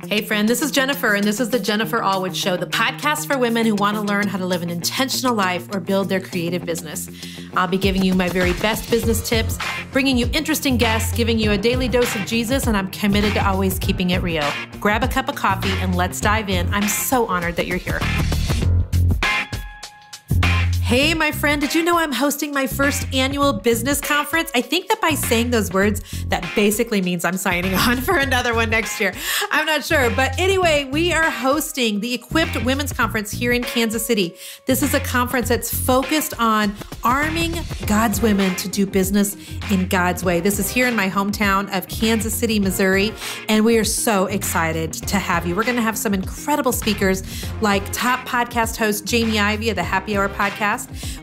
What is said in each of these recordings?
Hey friend, this is Jennifer, and this is the Jennifer Allwood Show, the podcast for women who want to learn how to live an intentional life or build their creative business. I'll be giving you my very best business tips, bringing you interesting guests, giving you a daily dose of Jesus, and I'm committed to always keeping it real. Grab a cup of coffee and let's dive in. I'm so honored that you're here. Hey, my friend, did you know I'm hosting my first annual business conference? I think that by saying those words, that basically means I'm signing on for another one next year. I'm not sure. But anyway, we are hosting the Equipped Women's Conference here in Kansas City. This is a conference that's focused on arming God's women to do business in God's way. This is here in my hometown of Kansas City, Missouri, and we are so excited to have you. We're going to have some incredible speakers like top podcast host Jamie Ivey of the Happy Hour podcast.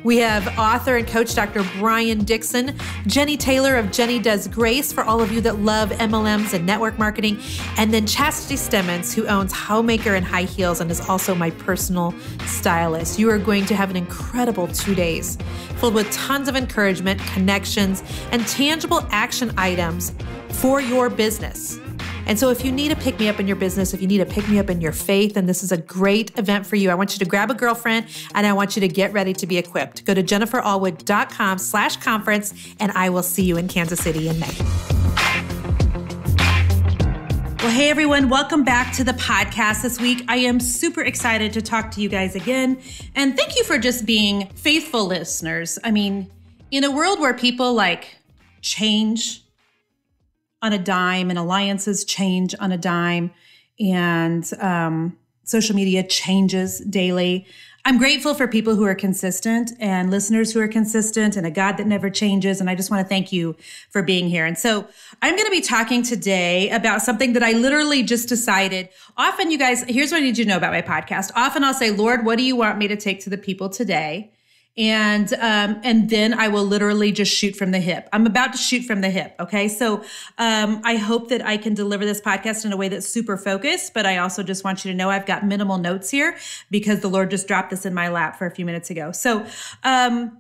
We have author and coach Dr. Brian Dixon, Jenny Taylor of Jenny Does Grace for all of you that love MLMs and network marketing, and then Chastity Stemmons, who owns Homemaker and High Heels and is also my personal stylist. You are going to have an incredible 2 days filled with tons of encouragement, connections, and tangible action items for your business. And so if you need a pick-me-up in your business, if you need a pick-me-up in your faith, then this is a great event for you. I want you to grab a girlfriend and I want you to get ready to be equipped. Go to jenniferallwood.com/conference and I will see you in Kansas City in May. Well, hey everyone, welcome back to the podcast this week. I am super excited to talk to you guys again. And thank you for just being faithful listeners. I mean, in a world where people like change on a dime and alliances change on a dime and social media changes daily, I'm grateful for people who are consistent and listeners who are consistent and a God that never changes. And I just want to thank you for being here. And so I'm going to be talking today about something that I literally just decided. Often, you guys, here's what I need you to know about my podcast. Often I'll say, Lord, what do you want me to take to the people today? And then I will literally just shoot from the hip. I'm about to shoot from the hip. Okay. So, I hope that I can deliver this podcast in a way that's super focused, but I also just want you to know I've got minimal notes here because the Lord just dropped this in my lap for a few minutes ago. So, what I'm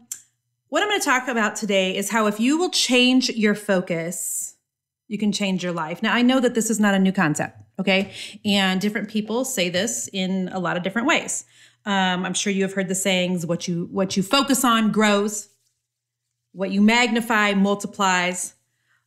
going to talk about today is how if you will change your focus, you can change your life. Now, I know that this is not a new concept. Okay. And different people say this in a lot of different ways. I'm sure you have heard the sayings, what you focus on grows, what you magnify multiplies.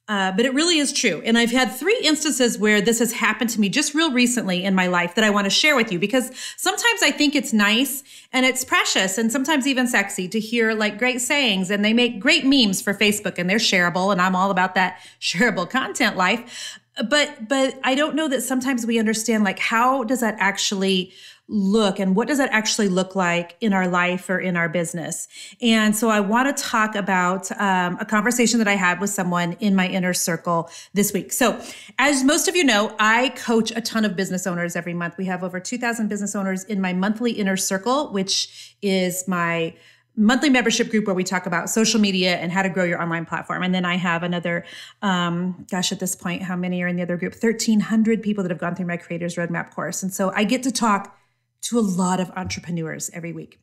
But it really is true. And I've had 3 instances where this has happened to me just real recently in my life that I want to share with you, because sometimes I think it's nice and it's precious and sometimes even sexy to hear like great sayings, and they make great memes for Facebook and they're shareable. And I'm all about that shareable content life. But I don't know that sometimes we understand like, how does that actually look and what does that actually look like in our life or in our business? And so I want to talk about a conversation that I had with someone in my inner circle this week. So as most of you know, I coach a ton of business owners every month. We have over 2,000 business owners in my monthly inner circle, which is my monthly membership group where we talk about social media and how to grow your online platform. And then I have another, at this point, how many are in the other group? 1,300 people that have gone through my Creators Roadmap course. And so I get to talk to a lot of entrepreneurs every week.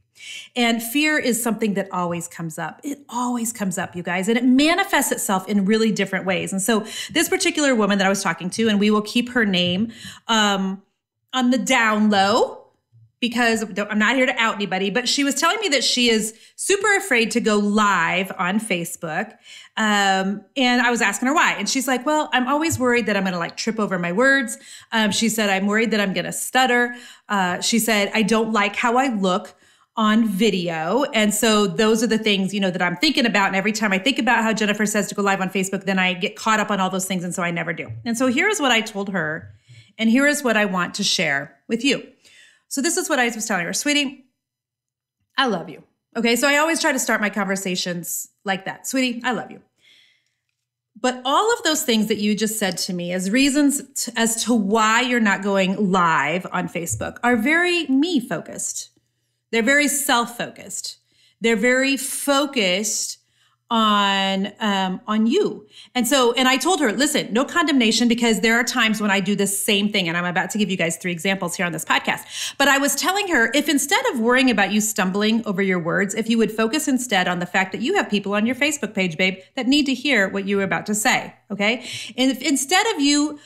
And fear is something that always comes up. It always comes up, you guys, and it manifests itself in really different ways. And so this particular woman that I was talking to, and we will keep her name on the down low, because I'm not here to out anybody, but she was telling me that she is super afraid to go live on Facebook. And I was asking her why. And she's like, well, I'm always worried that I'm going to like trip over my words. She said, I'm worried that I'm going to stutter. She said, I don't like how I look on video. And so those are the things, that I'm thinking about. And every time I think about how Jennifer says to go live on Facebook, then I get caught up on all those things. And so I never do. And so here is what I told her. And here is what I want to share with you. So this is what I was telling her, sweetie, I love you. Okay. So I always try to start my conversations like that. Sweetie, I love you. But all of those things that you just said to me as reasons as to why you're not going live on Facebook are very me focused. They're very self-focused. They're very focused on you. And I told her, listen, no condemnation, because there are times when I do the same thing. And I'm about to give you guys 3 examples here on this podcast. But I was telling her, if instead of worrying about you stumbling over your words, if you would focus instead on the fact that you have people on your Facebook page, babe, that need to hear what you were about to say. Okay. And if instead of you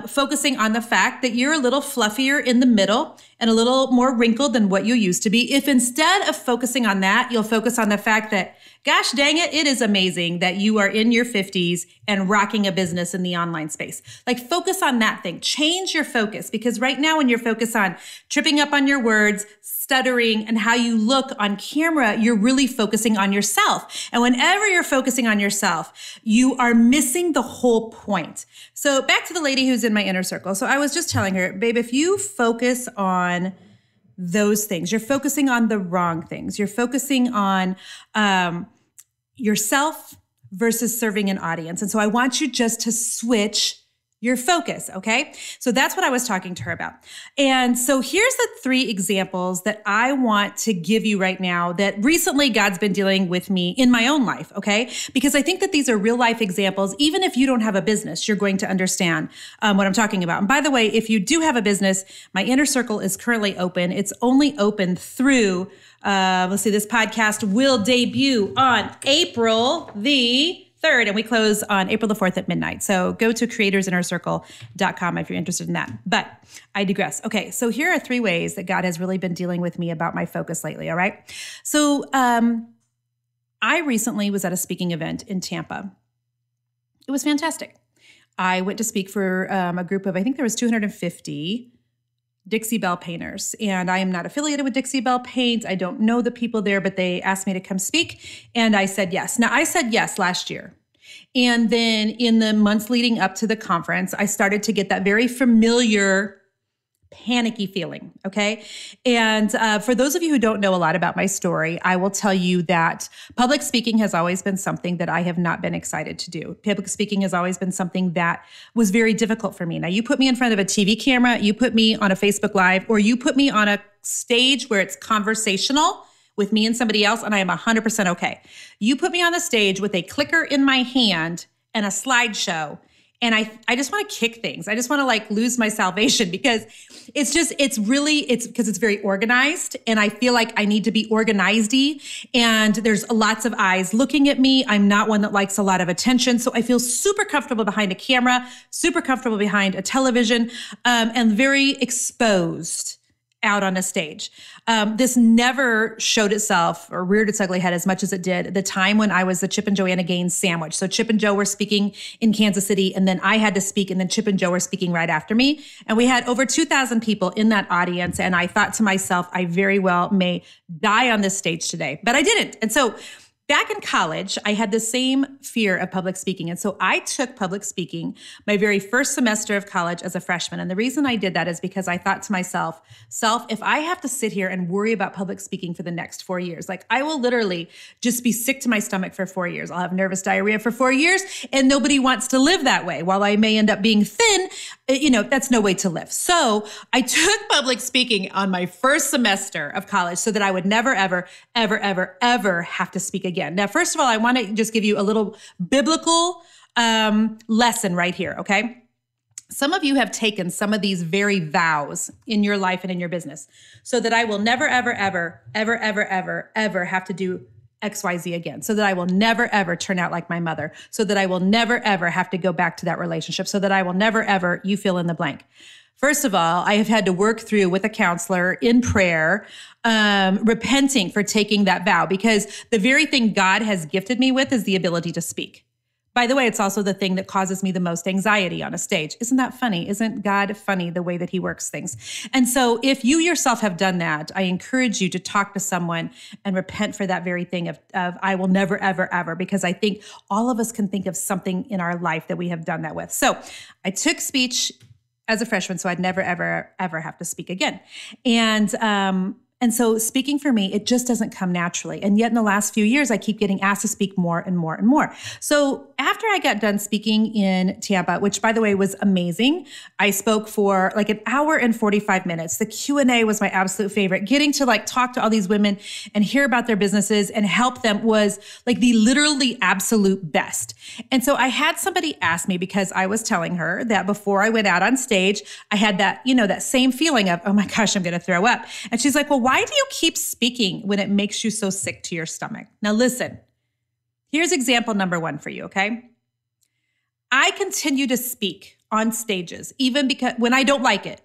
focusing on the fact that you're a little fluffier in the middle and a little more wrinkled than what you used to be. If instead of focusing on that, you'll focus on the fact that, gosh dang it, it is amazing that you are in your 50s and rocking a business in the online space. Like, focus on that thing. Change your focus, because right now when you're focused on tripping up on your words, stuttering, and how you look on camera, you're really focusing on yourself. And whenever you're focusing on yourself, you are missing the whole point. So back to the lady who's in my inner circle. So I was just telling her, babe, if you focus on those things, you're focusing on the wrong things. You're focusing on yourself versus serving an audience. And so I want you just to switch your focus, okay? So that's what I was talking to her about. And so here's the 3 examples that I want to give you right now that recently God's been dealing with me in my own life, okay? Because I think that these are real life examples. Even if you don't have a business, you're going to understand what I'm talking about. And by the way, if you do have a business, my inner circle is currently open. It's only open through, let's see, this podcast will debut on April the 3rd, and we close on April the 4th at midnight. So go to creatorsinnercircle.com if you're interested in that. But I digress. Okay, so here are 3 ways that God has really been dealing with me about my focus lately, all right? So I recently was at a speaking event in Tampa. It was fantastic. I went to speak for a group of, I think there was 250 Dixie Belle painters. And I am not affiliated with Dixie Belle Paint. I don't know the people there, but they asked me to come speak. And I said yes. Now, I said yes last year. And then in the months leading up to the conference, I started to get that very familiar panicky feeling, okay? And for those of you who don't know a lot about my story, I will tell you that public speaking has always been something that I have not been excited to do. Public speaking has always been something that was very difficult for me. Now, you put me in front of a TV camera, you put me on a Facebook Live, or you put me on a stage where it's conversational with me and somebody else, and I am 100% okay. You put me on the stage with a clicker in my hand and a slideshow, and I just want to kick things. I just want to like lose my salvation, because it's because it's very organized, and I feel like I need to be organized-y, and there's lots of eyes looking at me. I'm not one that likes a lot of attention. So I feel super comfortable behind a camera, super comfortable behind a television, and very exposed out on a stage. This never showed itself or reared its ugly head as much as it did the time when I was the Chip and Joanna Gaines sandwich. So Chip and Joe were speaking in Kansas City, and then I had to speak, and then Chip and Joe were speaking right after me. And we had over 2,000 people in that audience. And I thought to myself, I very well may die on this stage today, but I didn't. And so back in college, I had the same fear of public speaking. And so I took public speaking my very first semester of college as a freshman. And the reason I did that is because I thought to myself, if I have to sit here and worry about public speaking for the next 4 years, like I will literally just be sick to my stomach for 4 years. I'll have nervous diarrhea for 4 years, and nobody wants to live that way. While I may end up being thin, that's no way to live. So I took public speaking on my first semester of college so that I would never, ever, ever, ever, ever have to speak again. Now, first of all, I want to just give you a little biblical lesson right here, okay? Some of you have taken some of these very vows in your life and in your business, so that I will never, ever, ever, ever, ever, ever, ever have to do XYZ again, so that I will never, ever turn out like my mother, so that I will never, ever have to go back to that relationship, so that I will never, ever, you fill in the blank. First of all, I have had to work through with a counselor in prayer, repenting for taking that vow, because the very thing God has gifted me with is the ability to speak. By the way, it's also the thing that causes me the most anxiety on a stage. Isn't that funny? Isn't God funny the way that he works things? And so if you yourself have done that, I encourage you to talk to someone and repent for that very thing of I will never, ever, ever, because I think all of us can think of something in our life that we have done that with. So I took speech as a freshman, so I'd never, ever, ever have to speak again. And so speaking for me, it just doesn't come naturally. And yet in the last few years, I keep getting asked to speak more and more and more. So after I got done speaking in Tampa, which by the way was amazing, I spoke for like an hour and 45 minutes. The Q&A was my absolute favorite. Getting to like talk to all these women and hear about their businesses and help them was like the literally absolute best. And so I had somebody ask me, because I was telling her that before I went out on stage, I had that, that same feeling of, oh my gosh, I'm going to throw up. And she's like, well, why do you keep speaking when it makes you so sick to your stomach? Now listen, here's example number 1 for you, okay? I continue to speak on stages, even because when I don't like it,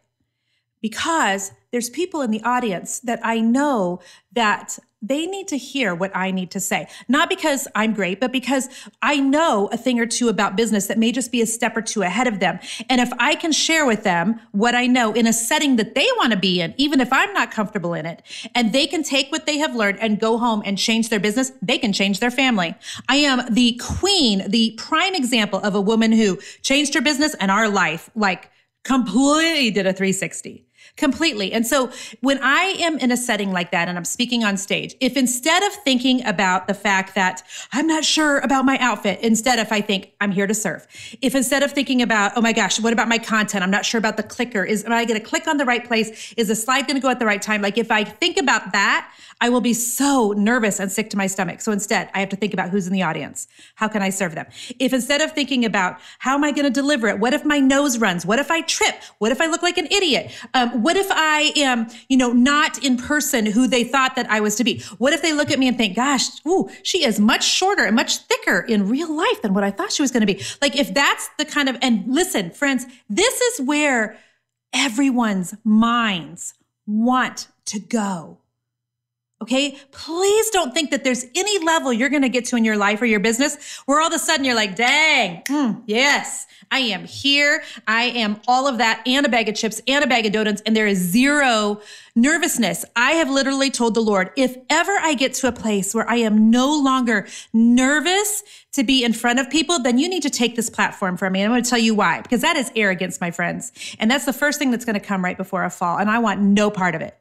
because there's people in the audience that I know that they need to hear what I need to say. Not because I'm great, but because I know a thing or two about business that may just be a step or two ahead of them. And if I can share with them what I know in a setting that they want to be in, even if I'm not comfortable in it, and they can take what they have learned and go home and change their business, they can change their family. I am the queen, the prime example of a woman who changed her business and our life, like completely did a 360. Completely. And so when I am in a setting like that and I'm speaking on stage, if instead of thinking about the fact that I'm not sure about my outfit, instead if I think I'm here to serve, if instead of thinking about, oh my gosh, what about my content? I'm not sure about the clicker. Am I going to click on the right place? Is the slide going to go at the right time? Like if I think about that, I will be so nervous and sick to my stomach. So instead, I have to think about who's in the audience. How can I serve them? If instead of thinking about how am I going to deliver it? What if my nose runs? What if I trip? What if I look like an idiot? What if I am, not in person who they thought that I was to be? What if they look at me and think, gosh, ooh, she is much shorter and much thicker in real life than what I thought she was going to be. Like if that's the kind of, and listen, friends, this is where everyone's minds want to go. Okay, please don't think that there's any level you're going to get to in your life or your business where all of a sudden you're like, dang, yes, I am here. I am all of that and a bag of chips and a bag of donuts, and there is zero nervousness. I have literally told the Lord, if ever I get to a place where I am no longer nervous to be in front of people, then you need to take this platform from me. And I'm going to tell you why, because that is arrogance, my friends. And that's the first thing that's going to come right before a fall. And I want no part of it.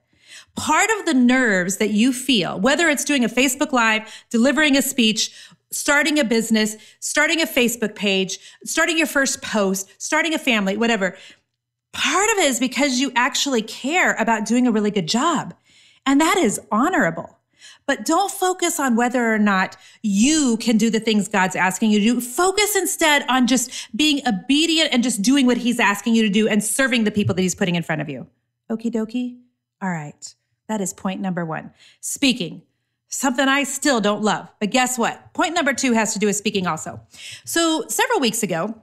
Part of the nerves that you feel, whether it's doing a Facebook Live, delivering a speech, starting a business, starting a Facebook page, starting your first post, starting a family, whatever, part of it is because you actually care about doing a really good job. And that is honorable. But don't focus on whether or not you can do the things God's asking you to do. Focus instead on just being obedient and just doing what he's asking you to do and serving the people that he's putting in front of you. Okie dokie? All right. That is point number one. Speaking, something I still don't love. But guess what? Point number two has to do with speaking also. So several weeks ago,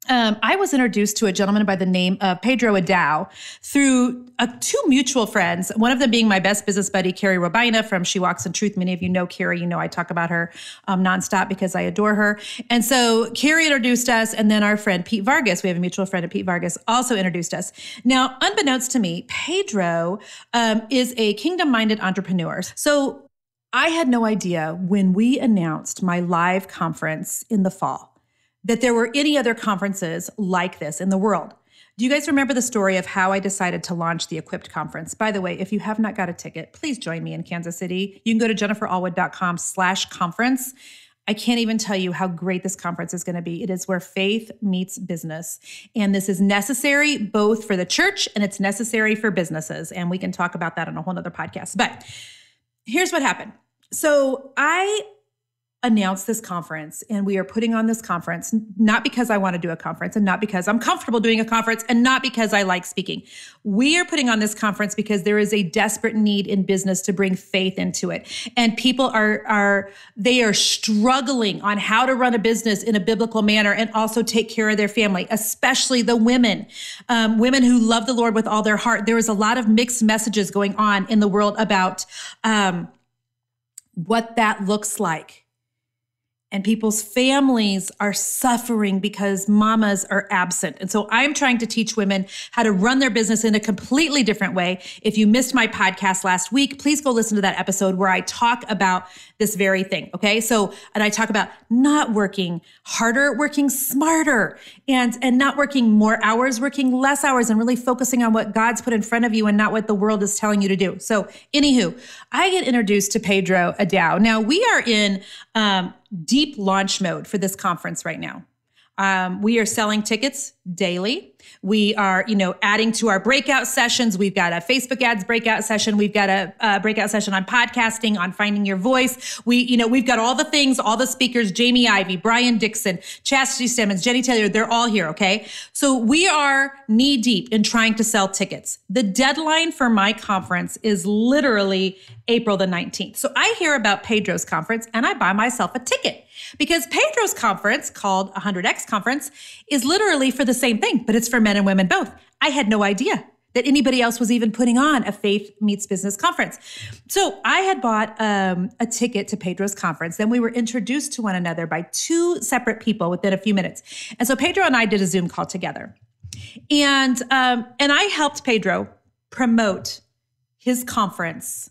I was introduced to a gentleman by the name of Pedro Adao through two mutual friends, one of them being my best business buddy, Carrie Robina from She Walks in Truth. Many of you know Carrie. You know I talk about her nonstop because I adore her. And so Carrie introduced us, and then our friend Pete Vargas, we have a mutual friend of Pete Vargas, also introduced us. Now, unbeknownst to me, Pedro is a kingdom-minded entrepreneur. So I had no idea when we announced my live conference in the fall that there were any other conferences like this in the world. Do you guys remember the story of how I decided to launch the Equipped Conference? By the way, if you have not got a ticket, please join me in Kansas City. You can go to jenniferallwood.com/conference. I can't even tell you how great this conference is going to be. It is where faith meets business. And this is necessary both for the church and it's necessary for businesses. And we can talk about that on a whole nother podcast. But here's what happened. So I announced this conference, and we are putting on this conference, not because I want to do a conference and not because I'm comfortable doing a conference and not because I like speaking. We are putting on this conference because there is a desperate need in business to bring faith into it. And people are struggling on how to run a business in a biblical manner and also take care of their family, especially the women, women who love the Lord with all their heart. There is a lot of mixed messages going on in the world about what that looks like. And people's families are suffering because mamas are absent. And so I'm trying to teach women how to run their business in a completely different way. If you missed my podcast last week, please go listen to that episode where I talk about this very thing. Okay. And I talk about not working harder, working smarter, and not working more hours, working less hours, and really focusing on what God's put in front of you and not what the world is telling you to do. So anywho, I get introduced to Pedro Adao. Now we are in, deep launch mode for this conference right now. We are selling tickets daily. We are, adding to our breakout sessions. We've got a Facebook ads breakout session. We've got a breakout session on podcasting, on finding your voice. We've got all the things, all the speakers, Jamie Ivey, Brian Dixon, Chastity Simmons, Jenny Taylor, they're all here. Okay. So we are knee deep in trying to sell tickets. The deadline for my conference is literally April the 19th. So I hear about Pedro's conference and I buy myself a ticket. Because Pedro's conference, called 100X Conference, is literally for the same thing, but it's for men and women both. I had no idea that anybody else was even putting on a faith meets business conference. So I had bought a ticket to Pedro's conference. Then we were introduced to one another by two separate people within a few minutes. And so Pedro and I did a Zoom call together. And I helped Pedro promote his conference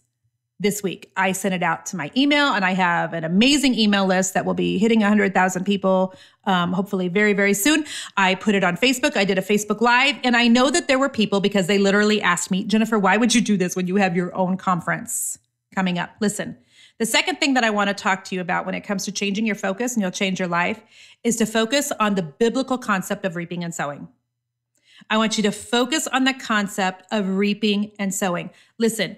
this week. I sent it out to my email, and I have an amazing email list that will be hitting 100,000 people, hopefully very, very soon. I put it on Facebook. I did a Facebook Live, and I know that there were people, because they literally asked me, Jennifer, why would you do this when you have your own conference coming up? Listen, the second thing that I want to talk to you about when it comes to changing your focus, and you'll change your life, is to focus on the biblical concept of reaping and sowing. I want you to focus on the concept of reaping and sowing. Listen,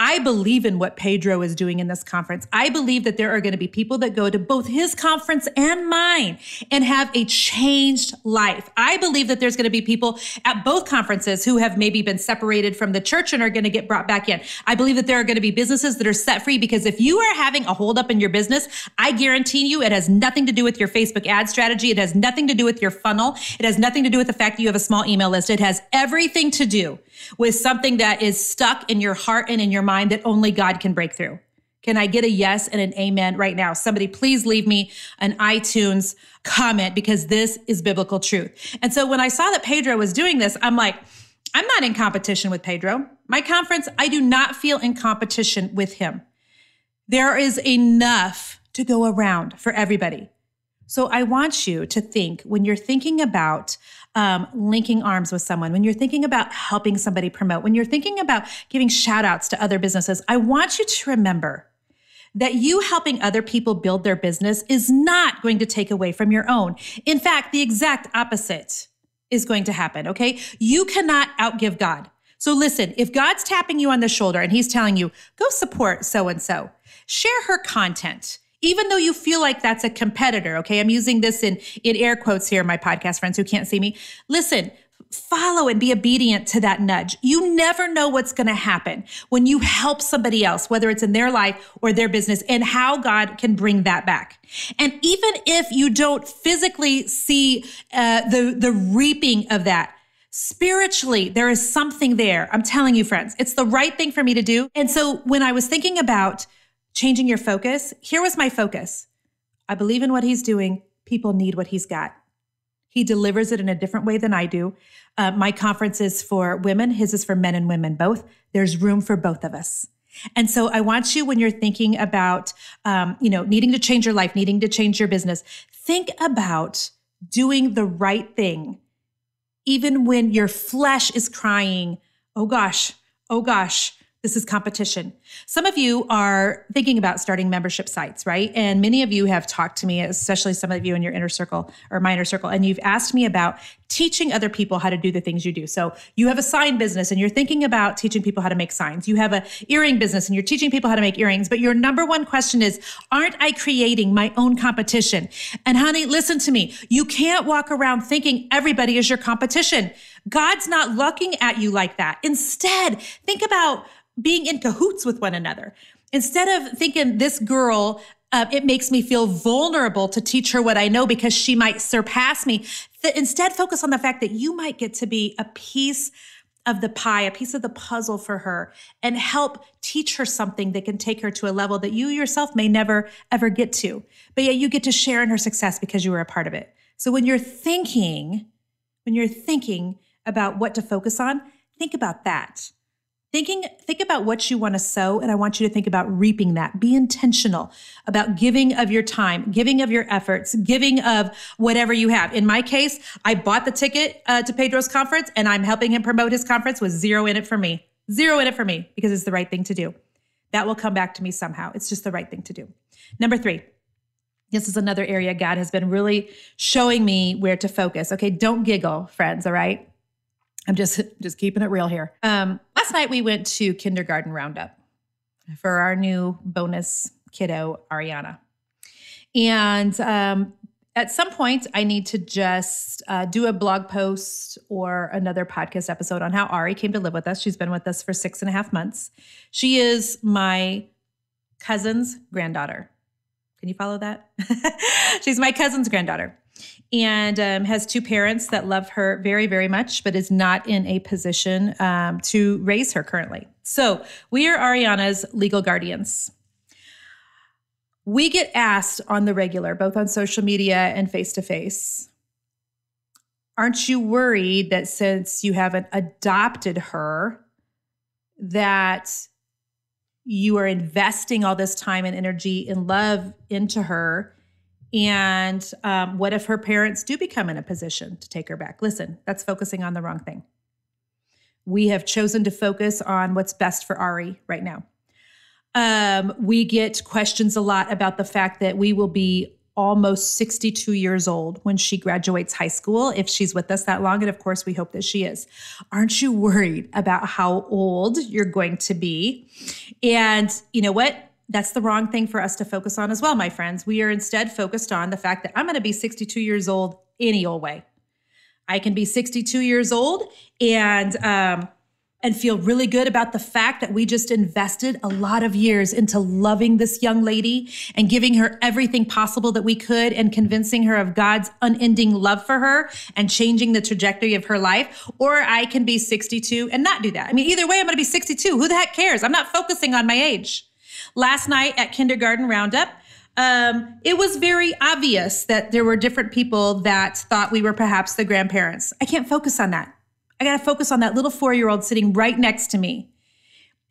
I believe in what Pedro is doing in this conference. I believe that there are going to be people that go to both his conference and mine and have a changed life. I believe that there's going to be people at both conferences who have maybe been separated from the church and are going to get brought back in. I believe that there are going to be businesses that are set free, because if you are having a holdup in your business, I guarantee you it has nothing to do with your Facebook ad strategy. It has nothing to do with your funnel. It has nothing to do with the fact that you have a small email list. It has everything to do with something that is stuck in your heart and in your mind that only God can break through. Can I get a yes and an amen right now? Somebody please leave me an iTunes comment, because this is biblical truth. And so when I saw that Pedro was doing this, I'm like, I'm not in competition with Pedro. My conference, I do not feel in competition with him. There is enough to go around for everybody. So I want you to think, when you're thinking about linking arms with someone, when you're thinking about helping somebody promote, when you're thinking about giving shout outs to other businesses, I want you to remember that you helping other people build their business is not going to take away from your own. In fact, the exact opposite is going to happen, okay? You cannot outgive God. So listen, if God's tapping you on the shoulder and he's telling you, go support so-and-so, share her content, even though you feel like that's a competitor, okay? I'm using this in air quotes here, my podcast friends who can't see me. Listen, follow and be obedient to that nudge. You never know what's going to happen when you help somebody else, whether it's in their life or their business, and how God can bring that back. And even if you don't physically see the reaping of that, spiritually, there is something there. I'm telling you, friends, it's the right thing for me to do. And so when I was thinking about changing your focus, here was my focus. I believe in what he's doing. People need what he's got. He delivers it in a different way than I do. My conference is for women. His is for men and women both. There's room for both of us. And so I want you, when you're thinking about, needing to change your life, needing to change your business, think about doing the right thing, even when your flesh is crying, oh gosh, this is competition. Some of you are thinking about starting membership sites, right? And many of you have talked to me, especially some of you in your inner circle or my inner circle, and you've asked me about teaching other people how to do the things you do. So you have a sign business and you're thinking about teaching people how to make signs. You have an earring business and you're teaching people how to make earrings. But your number one question is, aren't I creating my own competition? And honey, listen to me. You can't walk around thinking everybody is your competition. God's not looking at you like that. Instead, think about being in cahoots with one another. Instead of thinking this girl, it makes me feel vulnerable to teach her what I know because she might surpass me. Instead, focus on the fact that you might get to be a piece of the pie, a piece of the puzzle for her, and help teach her something that can take her to a level that you yourself may never, ever get to. But yet you get to share in her success because you were a part of it. So when you're thinking about what to focus on, think about that. Think about what you want to sow, and I want you to think about reaping that. Be intentional about giving of your time, giving of your efforts, giving of whatever you have. In my case, I bought the ticket to Pedro's conference, and I'm helping him promote his conference with zero in it for me. Zero in it for me, because it's the right thing to do. That will come back to me somehow. It's just the right thing to do. Number 3. This is another area God has been really showing me where to focus. Okay, don't giggle, friends, all right? I'm just keeping it real here. Last night we went to kindergarten roundup for our new bonus kiddo, Ariana. And at some point I need to just do a blog post or another podcast episode on how Ari came to live with us. She's been with us for 6.5 months. She is my cousin's granddaughter. Can you follow that? She's my cousin's granddaughter and has two parents that love her very, very much, but is not in a position to raise her currently. So we are Ariana's legal guardians. We get asked on the regular, both on social media and face-to-face, aren't you worried that since you haven't adopted her, that you are investing all this time and energy and love into her? And what if her parents do become in a position to take her back? Listen, that's focusing on the wrong thing. We have chosen to focus on what's best for Ari right now. We get questions a lot about the fact that we will be almost 62 years old when she graduates high school, if she's with us that long. And of course, we hope that she is. Aren't you worried about how old you're going to be? And you know what? That's the wrong thing for us to focus on as well, my friends. We are instead focused on the fact that I'm going to be 62 years old any old way. I can be 62 years old and feel really good about the fact that we just invested a lot of years into loving this young lady and giving her everything possible that we could and convincing her of God's unending love for her and changing the trajectory of her life. Or I can be 62 and not do that. I mean, either way, I'm going to be 62. Who the heck cares? I'm not focusing on my age. Last night at kindergarten roundup, it was very obvious that there were different people that thought we were perhaps the grandparents. I can't focus on that. I got to focus on that little 4-year-old sitting right next to me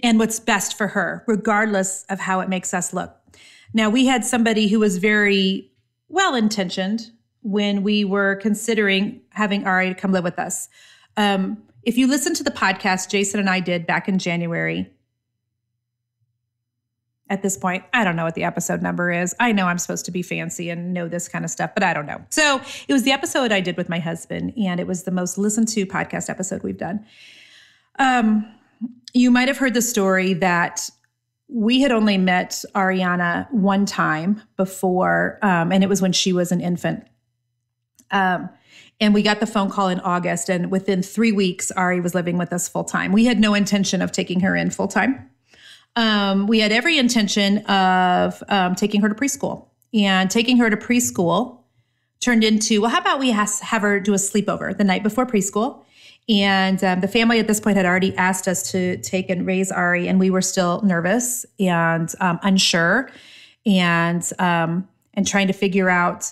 and what's best for her, regardless of how it makes us look. Now, we had somebody who was very well-intentioned when we were considering having Ari come live with us. If you listen to the podcast Jason and I did back in January, at this point, I don't know what the episode number is. I know I'm supposed to be fancy and know this kind of stuff, but I don't know. So it was the episode I did with my husband, and it was the most listened to podcast episode we've done. You might have heard the story that we had only met Ariana one time before, and it was when she was an infant. And we got the phone call in August, and within 3 weeks, Ari was living with us full time. We had no intention of taking her in full time. We had every intention of taking her to preschool, and taking her to preschool turned into, well, how about we have her do a sleepover the night before preschool? And the family at this point had already asked us to take and raise Ari, and we were still nervous and unsure and trying to figure out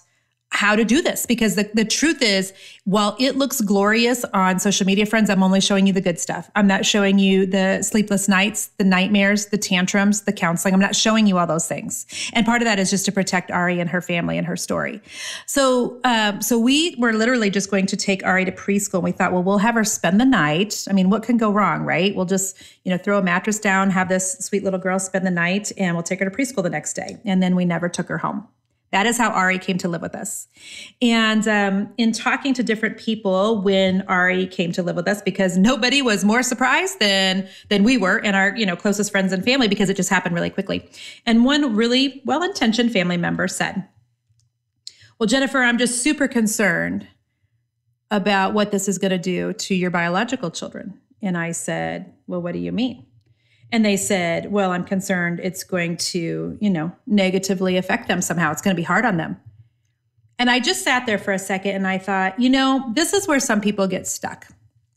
how to do this, because the truth is, while it looks glorious on social media, friends, I'm only showing you the good stuff. I'm not showing you the sleepless nights, the nightmares, the tantrums, the counseling. I'm not showing you all those things. And part of that is just to protect Ari and her family and her story. So we were literally just going to take Ari to preschool. And we thought, well, we'll have her spend the night. I mean, what can go wrong, right? We'll just, throw a mattress down, have this sweet little girl spend the night, and we'll take her to preschool the next day. And then we never took her home. That is how Ari came to live with us. And in talking to different people when Ari came to live with us, because nobody was more surprised than we were, and our closest friends and family, because it just happened really quickly. And one really well-intentioned family member said, well, Jennifer, I'm just super concerned about what this is going to do to your biological children. And I said, well, what do you mean? And they said, well, I'm concerned it's going to, negatively affect them somehow. It's going to be hard on them. And I just sat there for a second and I thought, this is where some people get stuck.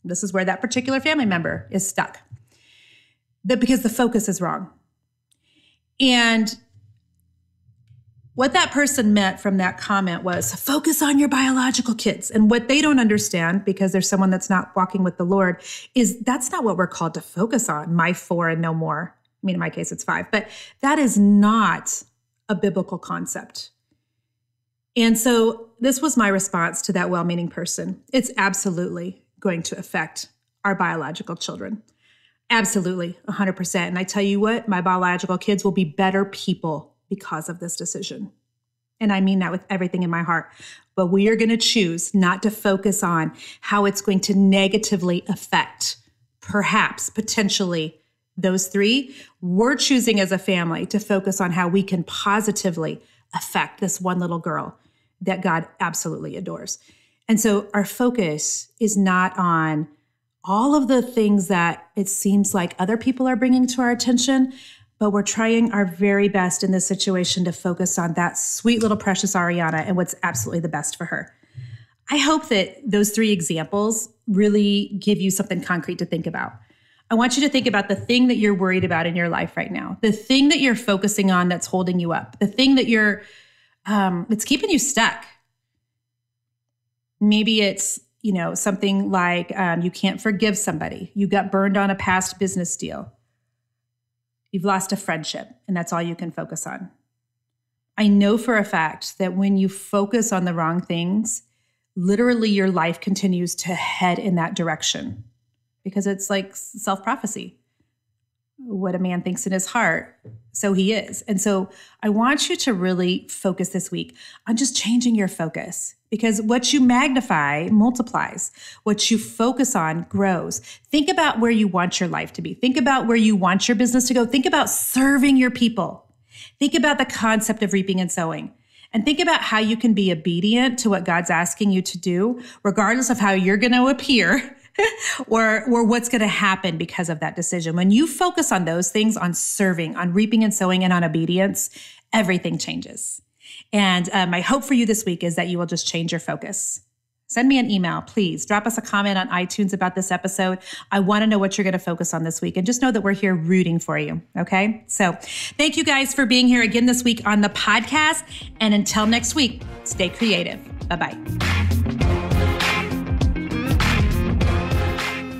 This is where that particular family member is stuck. Because the focus is wrong. And what that person meant from that comment was focus on your biological kids. And what they don't understand, because there's someone that's not walking with the Lord, is that's not what we're called to focus on, my 4 and no more. I mean, in my case, it's 5, but that is not a biblical concept. And so this was my response to that well-meaning person. It's absolutely going to affect our biological children. Absolutely, 100%. And I tell you what, my biological kids will be better people because of this decision. And I mean that with everything in my heart. But we are going to choose not to focus on how it's going to negatively affect, perhaps, potentially, those 3. We're choosing as a family to focus on how we can positively affect this one little girl that God absolutely adores. And so our focus is not on all of the things that it seems like other people are bringing to our attention, but we're trying our very best in this situation to focus on that sweet little precious Ariana and what's absolutely the best for her. I hope that those 3 examples really give you something concrete to think about. I want you to think about the thing that you're worried about in your life right now, the thing that you're focusing on that's holding you up, the thing that it's keeping you stuck. Maybe it's, something like you can't forgive somebody. You got burned on a past business deal. You've lost a friendship, and that's all you can focus on. I know for a fact that when you focus on the wrong things, literally your life continues to head in that direction because it's like self-prophecy. What a man thinks in his heart, so he is. And so I want you to really focus this week on just changing your focus, because what you magnify multiplies. What you focus on grows. Think about where you want your life to be. Think about where you want your business to go. Think about serving your people. Think about the concept of reaping and sowing. And think about how you can be obedient to what God's asking you to do, regardless of how you're going to appear or what's going to happen because of that decision. When you focus on those things, on serving, on reaping and sowing, and on obedience, everything changes. And my hope for you this week is that you will just change your focus. Send me an email, please. Drop us a comment on iTunes about this episode. I want to know what you're going to focus on this week, and just know that we're here rooting for you, okay? So thank you guys for being here again this week on the podcast. And until next week, stay creative. Bye-bye.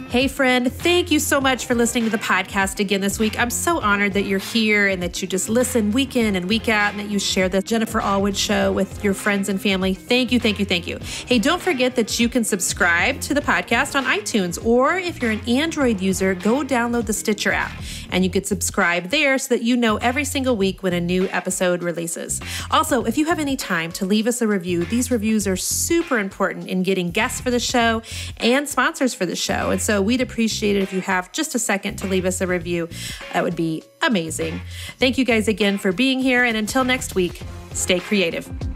Hey friend, thank you so much for listening to the podcast again this week. I'm so honored that you're here and that you just listen week in and week out and that you share the Jennifer Allwood Show with your friends and family. Thank you, thank you, thank you. Hey, don't forget that you can subscribe to the podcast on iTunes, or if you're an Android user, go download the Stitcher app and you can subscribe there so that you know every single week when a new episode releases. Also, if you have any time to leave us a review, these reviews are super important in getting guests for the show and sponsors for the show. And so we'd appreciate it if you have just a second to leave us a review. That would be amazing. Thank you guys again for being here. And until next week, stay creative.